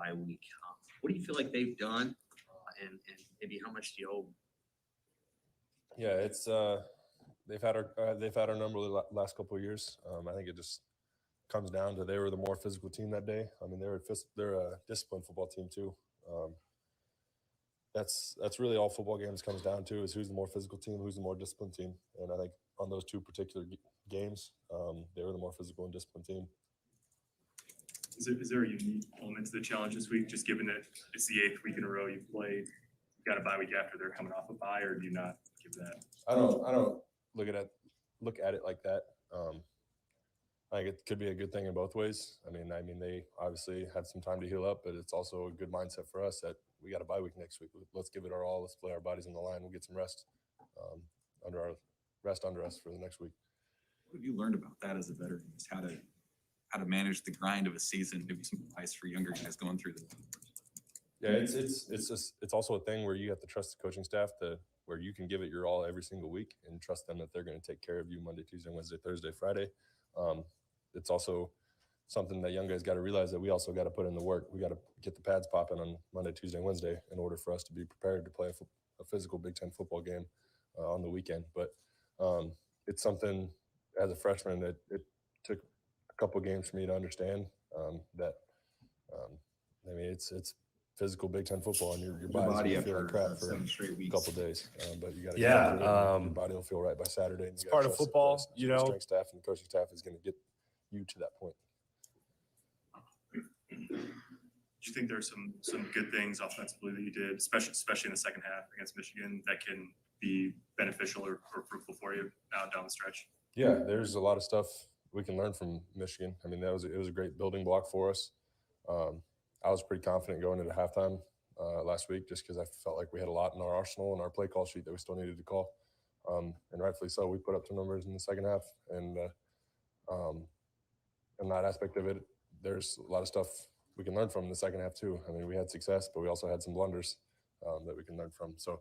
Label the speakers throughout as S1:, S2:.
S1: bye week. What do you feel like they've done, and maybe how much do you owe them?
S2: Yeah, it's they've had our number the last couple of years. I think it just comes down to they were the more physical team that day. I mean, they're a disciplined football team too. That's really all football games comes down to is who's the more physical team, who's the more disciplined team. And I think on those two particular games, they were the more physical and disciplined team.
S3: Is there a unique element to the challenge this week, just given that it's the 8th week in a row you've played? You've got a bye week after they're coming off a bye, or do you not give that?
S2: I don't look at it like that. I think it could be a good thing in both ways. I mean, they obviously had some time to heal up, but it's also a good mindset for us that we got a bye week next week. Let's give it our all. Let's play our bodies on the line. We'll get some rest under us for the next week.
S4: What have you learned about that as a veteran? Just how to manage the grind of a season? Maybe some advice for younger guys going through this.
S2: Yeah, it's also a thing where you have to trust the coaching staff where you can give it your all every single week and trust them that they're going to take care of you Monday, Tuesday, Wednesday, Thursday, Friday. It's also something that young guys got to realize that we also got to put in the work. We got to get the pads popping on Monday, Tuesday, Wednesday in order for us to be prepared to play a physical Big Ten football game on the weekend. But it's something as a freshman that it took a couple games for me to understand that. I mean, it's physical Big Ten football, and your body's gonna feel like crap for a couple days. But you got to your body will feel right by Saturday. And
S5: it's part of football,
S2: the strength staff and the coaching staff is going to get you to that point.
S3: Do you think there's some good things offensively that you did, especially in the second half against Michigan, that can be beneficial or fruitful for you now down the stretch?
S2: Yeah, there's a lot of stuff we can learn from Michigan. I mean, it was a great building block for us. I was pretty confident going into halftime last week just because I felt like we had a lot in our arsenal and our play call sheet that we still needed to call. And rightfully so. We put up some numbers in the second half. And in that aspect of it, there's a lot of stuff we can learn from in the second half too. I mean, we had success, but we also had some blunders that we can learn from. So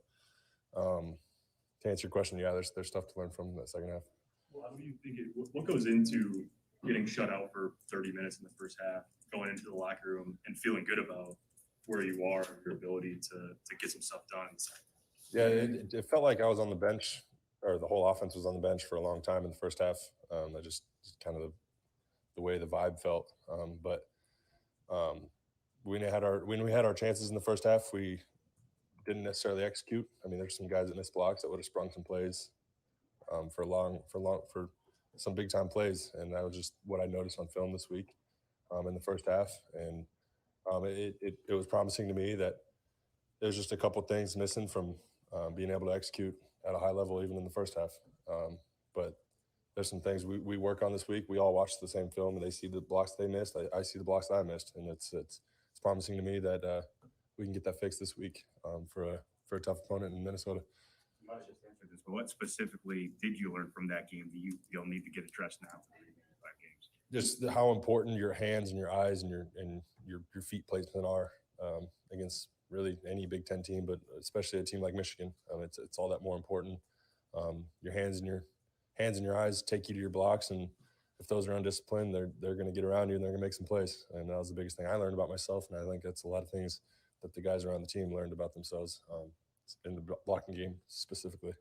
S2: to answer your question, yeah, there's stuff to learn from in the second half.
S3: Well, how do you think what goes into getting shut out for 30 minutes in the first half, going into the locker room and feeling good about where you are, your ability to get some stuff done?
S2: Yeah, it felt like I was on the bench, or the whole offense was on the bench for a long time in the first half. I just kind of the way the vibe felt. But when we had our chances in the first half, we didn't necessarily execute. I mean, there's some guys that missed blocks that would have sprung some plays for some big time plays, and that was just what I noticed on film this week in the first half. And it was promising to me that there's just a couple things missing from being able to execute at a high level even in the first half. But there's some things we work on this week. We all watch the same film, and they see the blocks they missed. I see the blocks that I missed, and it's promising to me that we can get that fixed this week for a tough opponent in Minnesota.
S6: You might just answer this, but what specifically did you learn from that game that you'll need to get addressed now for the 5 games?
S2: Just how important your hands and your eyes and your feet placement are against really any Big Ten team, but especially a team like Michigan. It's all that more important. Your hands and your eyes take you to your blocks, and if those are undisciplined, they're going to get around you and they're going to make some plays. And that was the biggest thing I learned about myself, and I think that's a lot of things that the guys around the team learned about themselves in the blocking game specifically.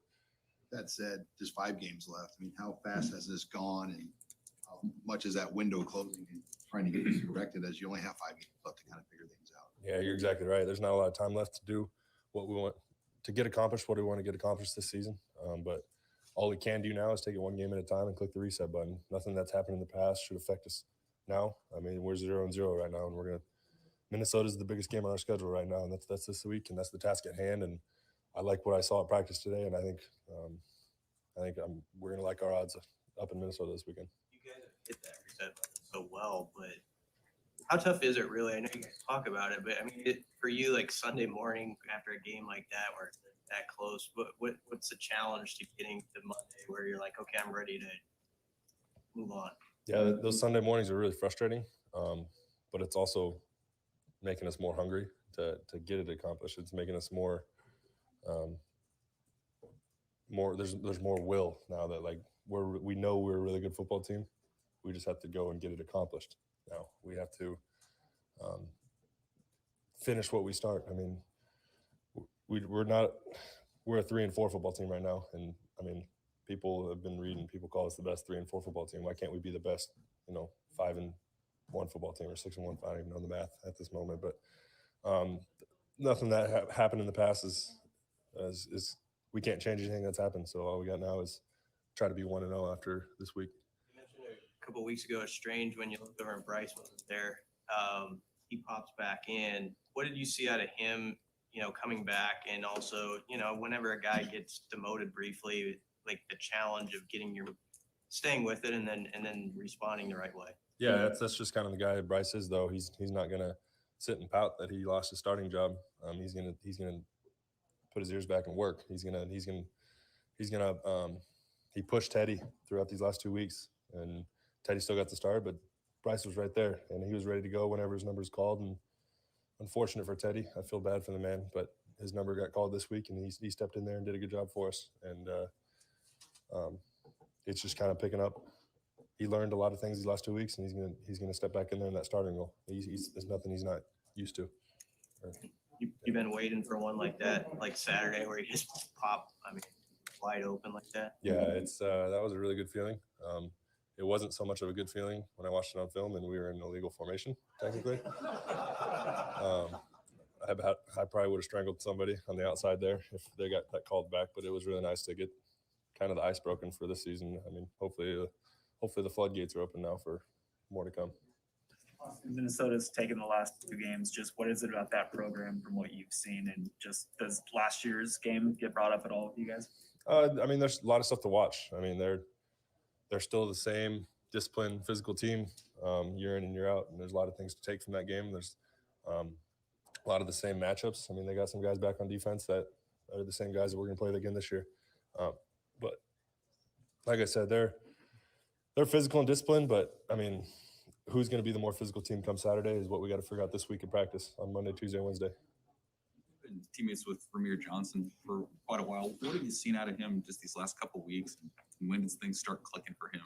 S7: That said, there's 5 games left. I mean, how fast has this gone, and how much is that window closing and trying to get this corrected as you only have 5 games left to kind of figure things out?
S2: Yeah, you're exactly right. There's not a lot of time left to do what we want to get accomplished, what we want to get accomplished this season. But all we can do now is take it one game at a time and click the reset button. Nothing that's happened in the past should affect us now. I mean, we're 0-0 right now, and Minnesota's the biggest game on our schedule right now, and that's this week, and that's the task at hand. And I like what I saw at practice today, and I think we're going to like our odds up in Minnesota this weekend.
S8: You guys have hit that reset button so well, but how tough is it really? I know you guys talk about it, but I mean, for you, like Sunday morning after a game like that, where it's that close, what's the challenge to getting to Monday where you're like, okay, I'm ready to move on?
S2: Yeah, those Sunday mornings are really frustrating, but it's also making us more hungry to get it accomplished. It's making us more. There's more will now that like we know we're a really good football team. We just have to go and get it accomplished. Now we have to finish what we start. I mean, we're a 3-4 football team right now, and I mean, people have been reading. People call us the best 3-4 football team. Why can't we be the best, 5-1 football team or 6-1? I don't even know the math at this moment, but nothing that happened in the past is we can't change anything that's happened. So all we got now is try to be 1-0 after this week.
S8: You mentioned a couple weeks ago, it's strange when you looked over and Bryce wasn't there. He pops back in. What did you see out of him, coming back? And also, whenever a guy gets demoted briefly, like the challenge of staying with it and then responding the right way.
S2: Yeah, that's just kind of the guy Bryce is, though. He's not gonna sit and pout that he lost his starting job. He's gonna put his ears back and work. He pushed Teddy throughout these last 2 weeks, and Teddy still got the start, but Bryce was right there, and he was ready to go whenever his number was called. And unfortunate for Teddy, I feel bad for the man, but his number got called this week, and he stepped in there and did a good job for us. And it's just kind of picking up. He learned a lot of things these last 2 weeks, and he's gonna step back in there in that starting role. There's nothing he's not used to.
S8: You've been waiting for one like that, like Saturday, where you just pop, wide open like that.
S2: Yeah, it's that was a really good feeling. It wasn't so much of a good feeling when I watched it on film and we were in illegal formation, technically. I probably would have strangled somebody on the outside there if they got that called back, but it was really nice to get kind of the ice broken for this season. I mean, hopefully the floodgates are open now for more to come.
S5: Minnesota's taken the last 2 games. Just what is it about that program from what you've seen, and just does last year's game get brought up at all with you guys?
S2: I mean, there's a lot of stuff to watch. I mean, they're still the same disciplined, physical team year in and year out, and there's a lot of things to take from that game. There's a lot of the same matchups. I mean, they got some guys back on defense that are the same guys that we're going to play again this year. But like I said, they're physical and disciplined, but I mean, who's going to be the more physical team come Saturday is what we got to figure out this week in practice on Monday, Tuesday, Wednesday.
S4: Been teammates with Ramir Johnson for quite a while. What have you seen out of him just these last couple of weeks? And when does things start clicking for him?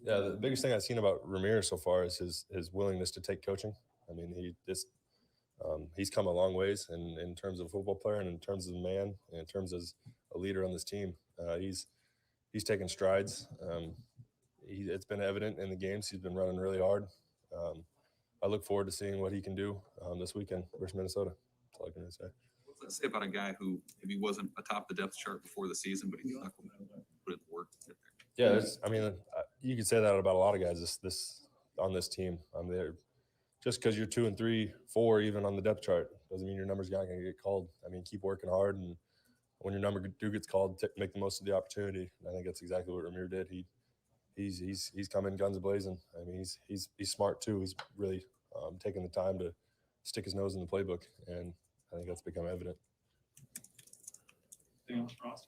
S2: Yeah, the biggest thing I've seen about Ramir so far is his willingness to take coaching. I mean, he's come a long ways in terms of a football player and in terms of a man and in terms of a leader on this team. He's taken strides. It's been evident in the games. He's been running really hard. I look forward to seeing what he can do this weekend versus Minnesota. That's all I can say.
S4: What's that say about a guy who maybe wasn't atop the depth chart before the season, but he stuck with it, put in the work to get there?
S2: Yeah, you could say that about a lot of guys on this team. Just because you're 2 and 3, 4 even on the depth chart doesn't mean your number's not going to get called. I mean, keep working hard, and when your number gets called, make the most of the opportunity. And I think that's exactly what Ramir did. He's come in guns blazing. I mean, he's smart too. He's really taking the time to stick his nose in the playbook, and I think that's become evident.
S5: Anything else, Ross?